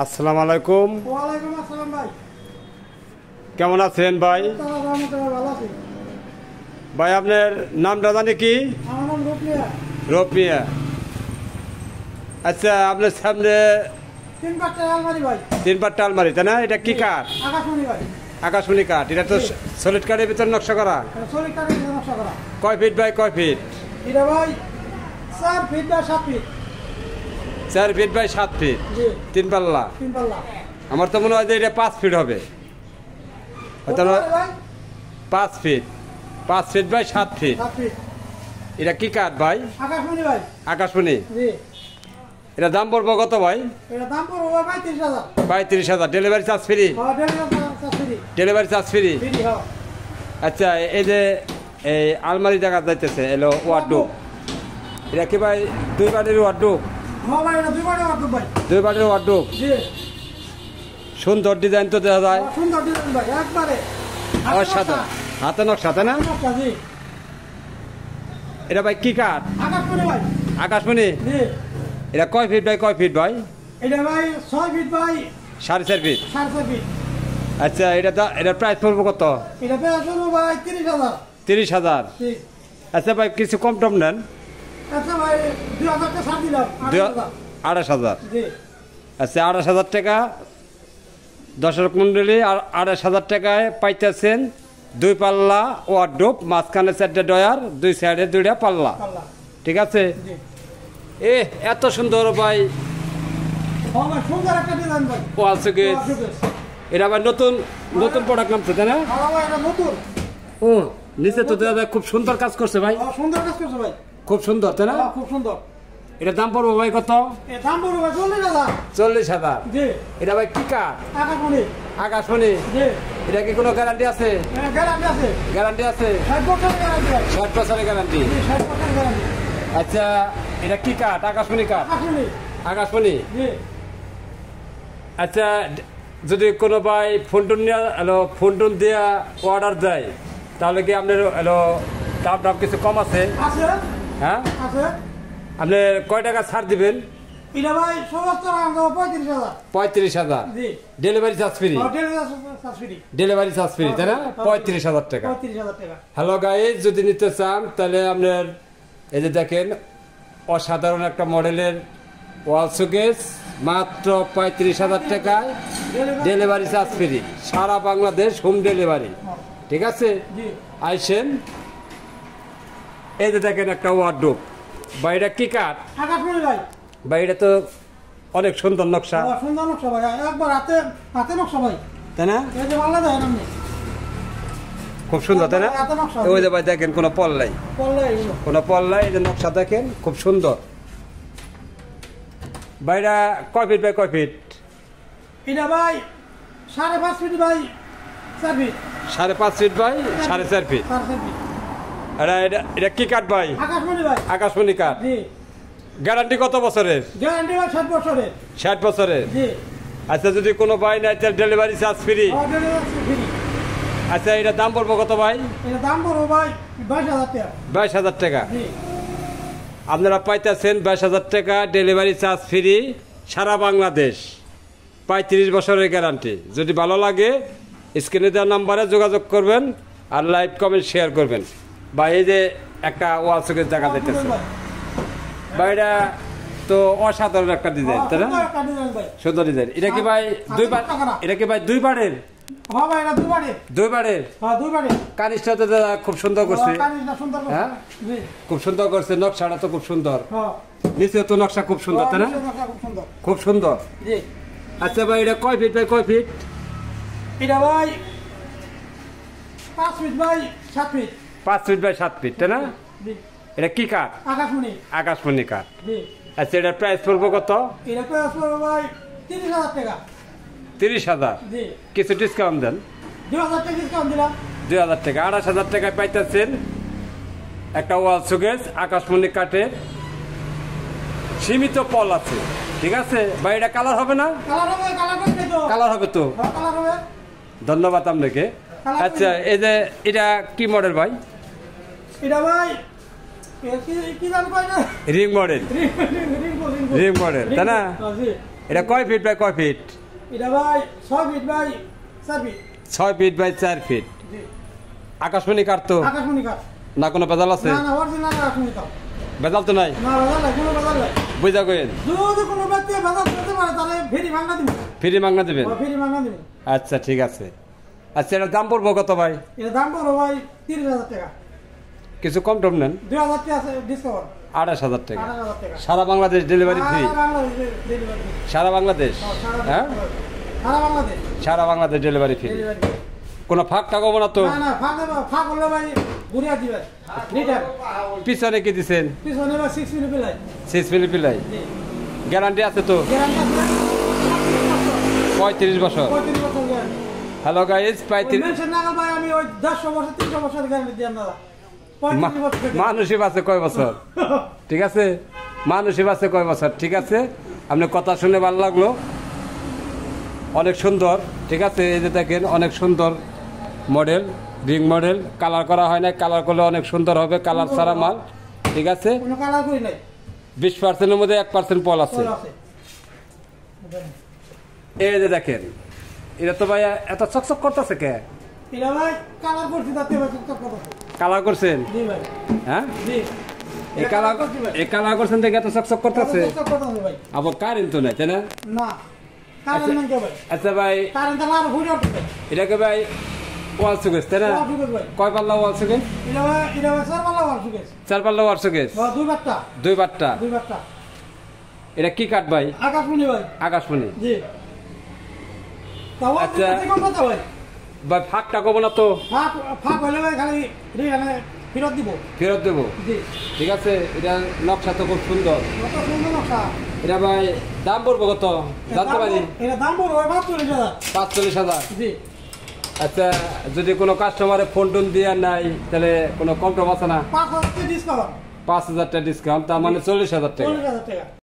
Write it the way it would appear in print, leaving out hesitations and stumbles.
আসসালামু আলাইকুম। ওয়ালাইকুম আসসালাম ভাই। কেমন আছেন ভাই? ভালো আছি ভাই, আপনার নামটা জানি কি? আমার নাম রূপমিয়া। রূপমিয়া। আচ্ছা, আপনার সামনে 3 পাট্টা আলমারি ভাই। 3 পাট্টা আলমারি, তাই না? এটা কি কাঠ? আকাশমণি ভাই। আকাশমণি কাঠ। এটা তো সলিড কাঠের ভিতর নকশা করা। সলিড কাঠের নকশা করা। কয় ফিট বাই কয় ফিট? এটা ভাই 4 feet by 7 feet. 4 feet by 7 feet. জি। 3 পাল্লা। 3 পাল্লা। আমার তো মনে হয় যে এটা 5 ফিট হবে। হয়তো না? 5 feet. 5 feet by 7 feet. 7 feet. এটা কি কাঠ ভাই? আকাশমণি ভাই। আকাশমণি। জি। এটা দাম পড়বো কত ভাই? এটা দাম পড়বে ভাই 30,000। 35,000। Delivery charge free? হ্যাঁ, delivery charge free. Delivery charge free. Free, হ্যাঁ। আচ্ছা, এই যে এই আলমারি দেখা যাইতেছে এলো ওয়ার্ডরোব। এটা কি ভাই 2 বাটের ওয়ার্ডরোব? হ্যাঁ ভাই, এটা 2 বাটের ওয়ার্ডরোব ভাই। 2 বাটের ওয়ার্ডরোব। জি। সুন্দর ডিজাইন তো দেখা যায়। সুন্দর ডিজাইন ভাই, একবারে সাদা হাতে নকশা, তাই না? নকশা, জি। এটা ভাই কি কাঠ? আকাশমণি ভাই। আকাশমণি। জি। এটা কয় ফিট বাই কয় ফিট ভাই? এটা ভাই 6 ফিট বাই 4.5 ফিট। 4.5 ফিট। আচ্ছা, এটা প্রাইস পড়বো কত? এটা পেয়ে শুরু ভাই 30,000। 30,000। জি। আচ্ছা ভাই, কিছু কম টম নেন। আচ্ছা ভাই, 2,000 টাকা ছাড় দিলাম। 28,000। জি। আচ্ছা, 28,000 টাকা দর্শক মন্ডলী। আর 28,000 টাকায় পাইতেছেন 2 পাল্লা ওয়ার্ডরোব, মাঝখানে 4টা ডয়ার, 2 সাইডে 2টা পাল্লা। পাল্লা। ঠিক আছে? জি। এত সুন্দর ভাই হ্যাঁ ভাই, সুন্দর একটা ডিজাইন ভাই। ওয়াল শোকেস। এটা ভাই নতুন প্রোডাক্ট নামছে, তাই না? হ্যাঁ ভাই, এটা নতুন। ও, নিচে তো দাদা খুব সুন্দর কাজ করছে ভাই। হ্যাঁ, সুন্দর কাজ করছে ভাই। খুব সুন্দর, তাই না? হ্যাঁ, খুব সুন্দর। এটা দাম পড়বো ভাই কত? এর দাম পড়বে ভাই 40,000। 40,000। জি। এটা ভাই কি কাঠ? আকাশমণি। আকাশমণি। জি। এটা কি কোনো গ্যারান্টি আছে? গ্যারান্টি আছে। গ্যারান্টি আছে? 60 বছরের গ্যারান্টি ভাই। 60 বছরের গ্যারান্টি। জি, 60 বছরের গ্যারান্টি। আচ্ছা, এটা কি কাঠ? আকাশমণি কাঠ। আকাশমণি। আকাশমণি। জি। আচ্ছা, যদি কোনো ভাই ফোন টোন দিয়ে অর্ডার দেয়, তাহলে কি আপনার দাম কিছু কম আছে? আছে। হ্যাঁ, আছে। আপনি কয় টাকা ছাড় দিবেন? এটা ভাই সমস্ত রাখবো 35,000। 35,000। জি। Delivery charge free? Delivery charge free. Delivery charge free, তাই না? 35,000 টাকা। 35,000 টাকা। হ্যালো গাইজ, যদি নিতে চান তাহলে আপনার এই যে দেখেন অসাধারণ একটা মডেলের ওয়াল শোকেস, মাত্র 35,000 টাকায় ডেলিভারি চার্জ ফ্রি, সারা বাংলাদেশ হোম ডেলিভারি। ঠিক আছে? জি। আইসেন। এই যে দেখেন একটা ওয়ার্ডরোব। বাইরে কি কাঠ? আকাশমণি ভাই। বাইরে তো অনেক সুন্দর নকশা, সুন্দর নকশা ভাই, একবার হাতে নকশা ভাই, তাই না? এই যে বাংলা দেখেন আপনি, খুব সুন্দর, তাই না? হাতে নকশা। ওই যে ভাই দেখেন কোনো পল্লাই, পড়লে এগুলো। কোনো পল্লাই। এই যে নকশা দেখেন, খুব সুন্দর। বাইরে কয় ফিট বাই কয় ফিট? এটা ভাই 5.5 feet by 4 feet. 5.5 feet by 4.5 feet. 4.5 feet. এটা কি কাঠ ভাই? আকাশমণি ভাই। আকাশমণি কাঠ। জি। গ্যারান্টি কত বছরের? গ্যারান্টি ভাই 60 বছরের। 60 বছরের। জি। আচ্ছা, যদি কোনো ভাই নাই তাহলে delivery charge free? Delivery free. আচ্ছা, এটা দাম পড়বো কত ভাই? এটা দাম পড়বে ভাই 22,000 টাকা। 22,000 টাকা। জি। আপনারা পাইতেছেন 22,000 টাকা ডেলিভারি চার্জ ফ্রি, সারা বাংলাদেশ, 35 বছরের গ্যারান্টি। যদি ভালো লাগে স্ক্রিনে দেওয়া নাম্বারে যোগাযোগ করবেন আর লাইভ কমেন্ট শেয়ার করবেন। বা এই যে একটা ওয়াল শোকেস দেখা যাইতেছে, বা এটা তো অসাধারণ একটা ডিজাইন, তাই না? সুন্দর একটা ডিজাইন ভাই। সুন্দর ডিজাইন। এটা কি ভাই এটা কি ভাই 2 বারের? হ্যাঁ ভাই, এটা 2 বারের। 2 বারের। হ্যাঁ, 2 বারের। কানিসটা তো দাদা খুব সুন্দর করছে। কানিসটা সুন্দর করছে। হ্যাঁ, জি। খুব সুন্দর করছে। নকশাটা তো খুব সুন্দর। হ্যাঁ। নিচে তো নকশা খুব সুন্দর, তাই না? খুব সুন্দর। খুব সুন্দর। জি। আচ্ছা ভাই, এটা কয় ফিট বাই কয় ফিট? এটা ভাই 5 feet by 7 feet. 5 feet by 7 feet, তাই না? জি। এটা কি কাঠ? আকাশমণি। আকাশমণি কাঠ। জি। আচ্ছা, এটার প্রাইস পড়বো কত? এটা প্রাইস পড়বে ভাই 30,000 টাকা। 30,000। জি। কিছু ডিসকাউন্ট দেন। 2,000 টাকা ডিসকাউন্ট দিলাম। 2,000 টাকা। 28,000 টাকায় পাইতেছেন একটা ওয়াল শোকেস আকাশমণি কাঠের, সীমিত পল আছে। ঠিক আছে ভাই, এটা কালার হবে না? কালার হবে, কালার করবে তো। কালার হবে তো। হ্যাঁ, কালার হবে। ধন্যবাদ আপনাকে। আচ্ছা, এই যে এটা কি মডেল ভাই? এটা ভাই কি জান পাই না, রিং মডেল। রিং মডেল, তাই না? এটা কয় ফিট বাই কয় ফিট? এটা ভাই 6 feet by 4 feet. 6 feet by 4 feet. জি। আকাশমণি কাঠ তো? আকাশমণি কাঠ। না কোনো ভেজাল আছে? না না অরিজিনাল আকাশমণি কাঠ। ভেজাল তো নাই? না ভেজাল নাই, কোনো ভেজাল নাই। বুঝা কইন। যদি কোনো ব্যক্তি ভেজাল করতে পারে তাহলে ফ্রি মাংনা দিব। ফ্রি মাংনা দিবেন? ফ্রি মাংনা দিব। আচ্ছা ঠিক আছে। আচ্ছা এটার দাম পড়বো কত ভাই? এর দাম পড়ো ভাই 30,000 টাকা। কিছু কম টম নেন? 2,000 টাকা আছে ডিসকাউন্ট। 28,000 টাকা। 28,000 টাকা। সারা Bangladesh delivery free? Delivery free. সারা বাংলাদেশ? হ্যাঁ সারা বাংলাদেশ। সারা Bangladesh delivery free. Delivery free. কোনো ফাঁক টাকাবো না তো? না না ফাঁক হলে ভাই ঘুরিয়ে দিবেন। রিটার্ন। পিছনে কি দিছেন? পিছনে ভাই 6 মিনিট পেলাই। 6 মিলি পিলাই? জি। গ্যারান্টি আছে তো? গ্যারান্টি আছে 35 বছর। 35 বছর গ্যারান্টি। হ্যালো গাইস, 35 মেনশন না ভাই আমি ওই 100 বছর 300 বছর গ্যারান্টি দিই আপনারা। 35 বছর থেকে। মানুষই বাঁচে কয় বছর? ঠিক আছে, মানুষই বাঁচে কয় বছর? ঠিক আছে, আপনি কথা শুনে ভালো লাগলো, অনেক সুন্দর। ঠিক আছে, এই যে দেখেন অনেক সুন্দর মডেল, রিং মডেল, কালার করা হয় না, কালার করলে অনেক সুন্দর হবে, কালার ছাড়া মাল। ঠিক আছে, কোনো কালার করি নাই। 20%-এর মধ্যে 1% পল আছে। পল আছে। এই যে দেখেন, এটা তো ভাই এত চকচক করতেছে কে? এটা ভাই কালার করছি তাতে ভাই চকচক করতেছে। কালার করছেন? জি ভাই। হ্যাঁ, জি। এই কালার করছেন দেখে এত চকচক করতেছে। চকচক করতেছে ভাই। আবার কারেন্ট তো নাই, তাই না? না। কারেন্ট নাই তো ভাই। আচ্ছা ভাই, কারেন্ট আর ঘুরে উঠছে। এটাকে ভাই ওয়াল সুকেস, তাই না? ওয়াল সুকেস ভাই। কয় পাল্লা ওয়াল সুকেস? এটা ভাই 4 পাল্লা ওয়াল সুকেস। 4 পাল্লা ওয়াল সুকেস? বা 2 বাট্টা। 2 বাট্টা? 2 বাট্টা। এটা কি কাঠ ভাই? আকাশমণি ভাই। আকাশমণি? জি। তাও আচ্ছা। কম কথা ভাই। ভাই ফাঁকটা কব না তো? ফাঁক হলে ভাই খালি ফেরত দিব। ফেরত দেবো? জি। ঠিক আছে, এটা নকশা তো খুব সুন্দর। কত সুন্দর নকশা। এটা ভাই দাম পড়বো কত জানতে পারি? এটা দাম পড়বে 45,000। 45,000? জি। আচ্ছা, যদি কোনো কাস্টমারে ফোন টোন দিয়ে নাই তাহলে কোনো কম টম আছে না? 5,000 টাকা ডিসকাউন্ট। 5,000 টাকা ডিসকাউন্ট, তার মানে 40,000 টাকা। 40,000 টাকা।